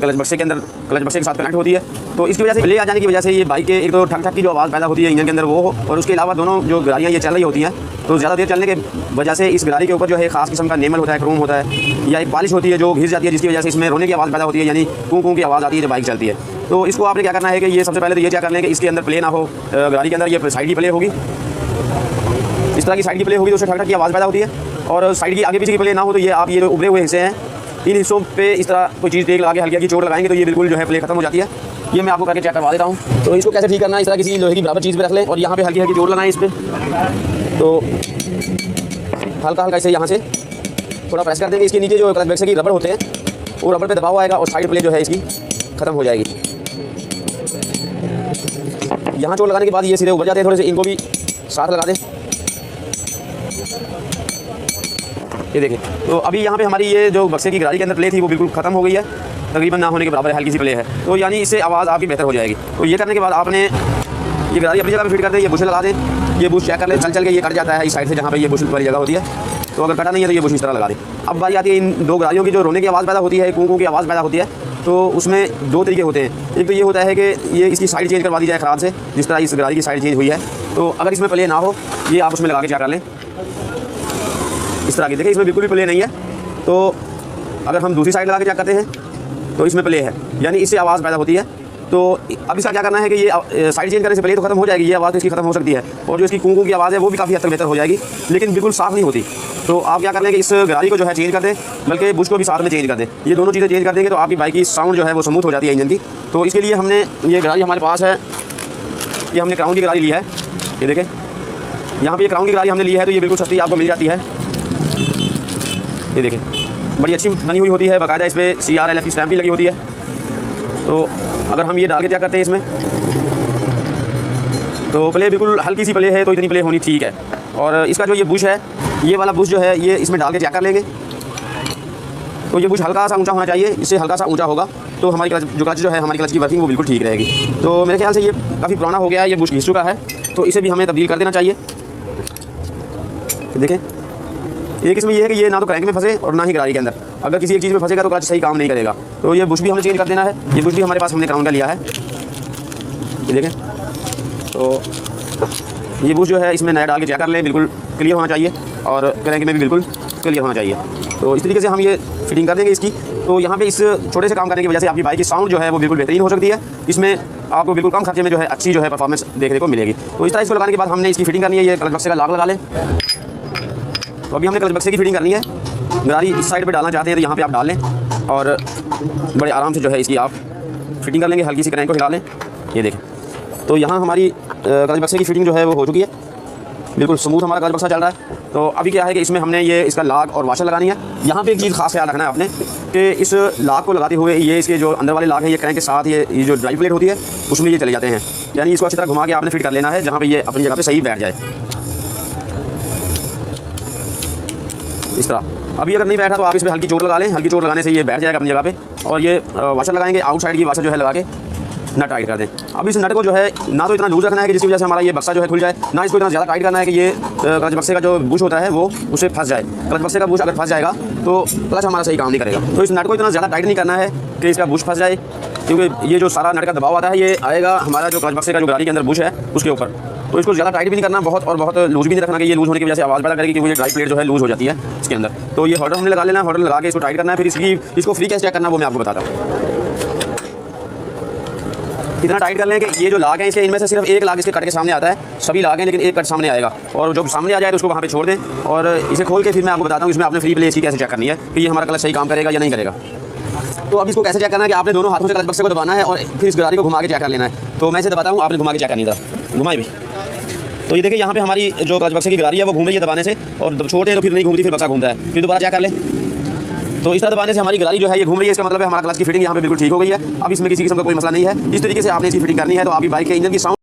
Clutch बक्से के अंदर क्लच बक्से के साथ कनेक्ट होती है। तो इसकी वजह से प्ले आ जाने की वजह से ये बाइक के एक तो ठक ठक की जो आवाज़ पैदा होती है इंजन के अंदर वो हो, और उसके अलावा दोनों जो गाड़ियाँ ये चल रही होती हैं तो ज़्यादा देर चलने के वजह से इस गाड़ी के ऊपर जो है खास किस्म का नेमल होता है, क्रोम होता है या एक पॉलिश होती है जो घिस जाती है, जिसकी वजह से इसमें रोने की आवाज़ पैदा होती है, यानी कूं कूं की आवाज़ आती है जब बाइक चलती है। तो इसको आपने क्या करना है कि ये सबसे पहले तो ये क्या कर लें कि इसके अंदर प्ले ना हो, गाड़ी के अंदर ये साइड की प्ले होगी, इस तरह की साइड की प्ले होगी तो उससे ठक ठक की आवाज़ पैदा होती है। और साइड की आगे पीछे की प्ले ना हो तो ये आप ये जो उभरे हुए हिस्से हैं इन हिस्सों पे इस तरह कोई चीज़ देख लगा के हल्की हल्की चोट लगाएंगे तो ये बिल्कुल जो है प्ले खत्म हो जाती है। ये मैं आपको करके चेक करवा देता हूँ। तो इसको कैसे ठीक करना है, इस तरह किसी लोहे की बराबर चीज़ पे रख लें और यहाँ पे हल्की हल्की चोट लगाएं इस पर। तो हल्का हल्का इसे यहाँ से थोड़ा प्रेस कर देंगे। इसके नीचे जो क्लच बक्से की रबर होते हैं वो रबर पे दबाव आएगा और साइड प्ले जो है इसकी ख़त्म हो जाएगी। यहाँ चोट लगाने के बाद ये सीधे उभर जाते हैं, थोड़े से इनको भी साथ लगा दें। ये देखें, तो अभी यहाँ पे हमारी ये जो बक्से की गाड़ी के अंदर प्ले थी वो बिल्कुल ख़त्म हो गई है, तकरीबन ना होने के बराबर हल्की सी प्ले है। तो यानी इससे आवाज़ आपकी बेहतर हो जाएगी। तो ये करने के बाद आपने ये गाड़ी अपनी जगह पे फिट कर दें, ये बुश लगा दें, ये बुश चेक कर लें चल के ये कट जाता है इस साइड से जहाँ पे ये बुश वाली जगह होती है। तो अगर कटा नहीं है तो ये बुश इस तरह लगा दें। अब बारी आती है इन दो गाड़ियों की जो रोने की आवाज़ पैदा होती है, कूं कूं की आवाज़ पैदा होती है। तो उसमें दो तरीके होते हैं। एक तो ये होता है कि ये इसकी साइड चेंज करवा दी जाए ख़राब से, जिस तरह इस गाड़ी की साइड चेंज हुई है। तो अगर इसमें प्ले ना हो ये आप उसमें लगा के चेक कर लें इस तरह की। देखिए इसमें बिल्कुल भी प्ले नहीं है। तो अगर हम दूसरी साइड लगा के चेक करते हैं तो इसमें प्ले है, यानी इससे आवाज़ पैदा होती है। तो अब इसका क्या करना है कि ये साइड चेंज करने से प्ले तो खत्म हो जाएगी, ये आवाज़ तो इसकी खत्म हो सकती है, और जो इसकी कूं कूं की आवाज़ है वो भी काफ़ी हद तक बेहतर हो जाएगी, लेकिन बिल्कुल साफ़ नहीं होती। तो आप क्या कर लें कि इस गाड़ी को जो है चेंज कर दें, बल्कि बुश को भी साथ में चेंज कर दें। ये दोनों चीज़ें चेंज कर देंगे तो आपकी बाइक की साउंड जो है वो स्मूथ हो जाती है इंजन की। तो इसके लिए हमने ये गाड़ी हमारे पास है, ये हमने क्राउन की गाड़ी ली है। ये देखें यहाँ पर ये क्राउन की गाड़ी हमने ली है, तो ये बिल्कुल सस्ती आपको मिल जाती है। ये देखें बड़ी अच्छी बनी हुई होती है, बाकायदा इस पर CRLF की स्टैम्प भी लगी होती है। तो अगर हम ये डाल के क्या करते हैं इसमें, तो प्ले बिल्कुल हल्की सी प्ले है, तो इतनी प्ले होनी ठीक है। और इसका जो ये बुश है, ये वाला बुश जो है ये इसमें डाल के चेक कर लेंगे। तो ये बुश हल्का सा ऊंचा होना चाहिए, इससे हल्का सा ऊंचा होगा तो हमारी क्लच जो है हमारी क्लच की वर्किंग वो बिल्कुल ठीक रहेगी। तो मेरे ख्याल से ये काफ़ी पुराना हो गया है, ये बुश घिस चुका है, तो इसे भी हमें तब्दील कर देना चाहिए। देखें एक इसमें ये है कि ये ना तो क्रैंक में फंसे और ना ही गाड़ी के अंदर, अगर किसी एक चीज़ में फंसेगा तो क्लच सही काम नहीं करेगा। तो ये बुश भी हमें चेंज कर देना है। ये बुश भी हमारे पास हमने क्राउन का लिया है। ये देखें, तो ये बुश जो है इसमें नया डाल के चेक कर लें, बिल्कुल क्लियर होना चाहिए और क्रैंक में भी बिल्कुल क्लियर होना चाहिए। तो इस तरीके से हम ये फिटिंग कर देंगे इसकी। तो यहाँ पे इस छोटे से काम करने की वजह से आपकी बाइक की साउंड जो है वो बिल्कुल बेहतरीन हो सकती है। इसमें आपको बिल्कुल कम खर्चे में जो है अच्छी जो है परफॉर्मेंस देखने को मिलेगी। तो इस तरह इसको लगाने के बाद हमने इसकी फिटिंग करनी है। ये क्लच बक्से का लॉक लगा लें। तो अभी हमने क्लच बक्से की फिटिंग करनी है। गाड़ी इस साइड पे डालना चाहते हैं तो यहाँ पे आप डाल लें और बड़े आराम से जो है इसकी आप फिटिंग कर लेंगे। हल्की सी क्रैंक को हिला लें। ये देखें, तो यहाँ हमारी क्लच बक्से की फिटिंग जो है वो हो चुकी है, बिल्कुल स्मूथ हमारा क्लच बक्सा चल रहा है। तो अभी क्या है कि इसमें हमने ये इसका लॉक और वाशर लगानी है। यहाँ पे एक चीज़ खास ख्याल रखना है आपने कि इस लॉक को लगाते हुए ये इसके जो अंदर वाले लॉक हैं ये क्रैंक के साथ ये जो ड्राइव प्लेट होती है उसमें ये चले जाते हैं, यानी इसको अच्छी तरह घुमा के आपने फिट कर लेना है जहाँ पे ये अपनी जगह पे सही बैठ जाए इस तरह। अभी अगर नहीं बैठा तो आप इसमें हल्की चोट लगा लें, हल्की चोट लगाने से ये बैठ जाएगा अपनी जगह पे। और ये वाशर लगाएंगे, आउटसाइड की वाशर जो है लगा के नट टाइट कर दें। अब इस नट को जो है ना तो इतना लूज रखना है कि जिसकी वजह से हमारा ये बक्सा जो है खुल जाए, ना इसको इतना ज़्यादा टाइट करना है कि ये क्लच बक्से का जो बुश होता है वो उससे फंस जाए। क्लच बक्से का बुश अगर फंस जाएगा तो क्लच हमारा सही काम नहीं करेगा। तो इस नट को इतना ज़्यादा टाइट नहीं करना है कि इसका बुश फंस जाए, क्योंकि ये जो सारा नट का दबाव आता है ये आएगा हमारा जो क्लच बक्से का जो गाड़ी के अंदर बुश है उसके ऊपर। तो इसको ज़्यादा टाइट भी नहीं करना बहुत, और बहुत लूज भी नहीं रखना कि ये लूज होने की वजह से आवाज़ पैदा करेगी, क्योंकि ये ड्राइव प्लेट जो है लूज हो जाती है इसके अंदर। तो ये हॉर्डर हमने लगा लेना है, हॉर्डर लगा के इसको टाइट करना है। फिर इसको फ्री कैसे चेक करना है वो मैं आपको बताता हूँ। इतना टाइट कर लें कि ये जो लाग है इसके इनमें से सिर्फ एक लाग इसके कट के सामने आता है। सभी लाग हैं लेकिन एक कट सामने आएगा, और जो सामने आ जाए तो उसको वहाँ पे छोड़ दें और इसे खोल के फिर मैं आपको बताता हूँ इसमें आपने फ्री प्ले इसकी कैसे चेक करनी है कि ये हमारा क्लच सही काम करेगा या नहीं करेगा। तो अब इसको कैसे चेक करना है कि आपने दोनों हाथों से क्लच बक्से को दबाना है और फिर इस गाड़ी को घुमा के चेक कर लेना है। तो मैं इसे दबाता हूँ, आपने घुमा के चेक करनी था, घुमाई भी। तो ये देखिए यहाँ पे हमारी जो क्लच बक्से की गाड़ी है वो घूम रही है दबाने से, और छोटे तो फिर नहीं घूमती, फिर बक्सा घूमता है। फिर दोबारा चेक कर लें, तो इस तरह दबाने से हमारी गाड़ी जो है ये घूम रही है, इसका मतलब है हमारा क्लच की फिटिंग यहाँ पे बिल्कुल ठीक हो गई है। अब इसमें किसी किस्म का कोई मसला नहीं है। इस तरीके से आपने इसकी फिटिंग करनी है तो आपकी बाइक के इंजन की साउंड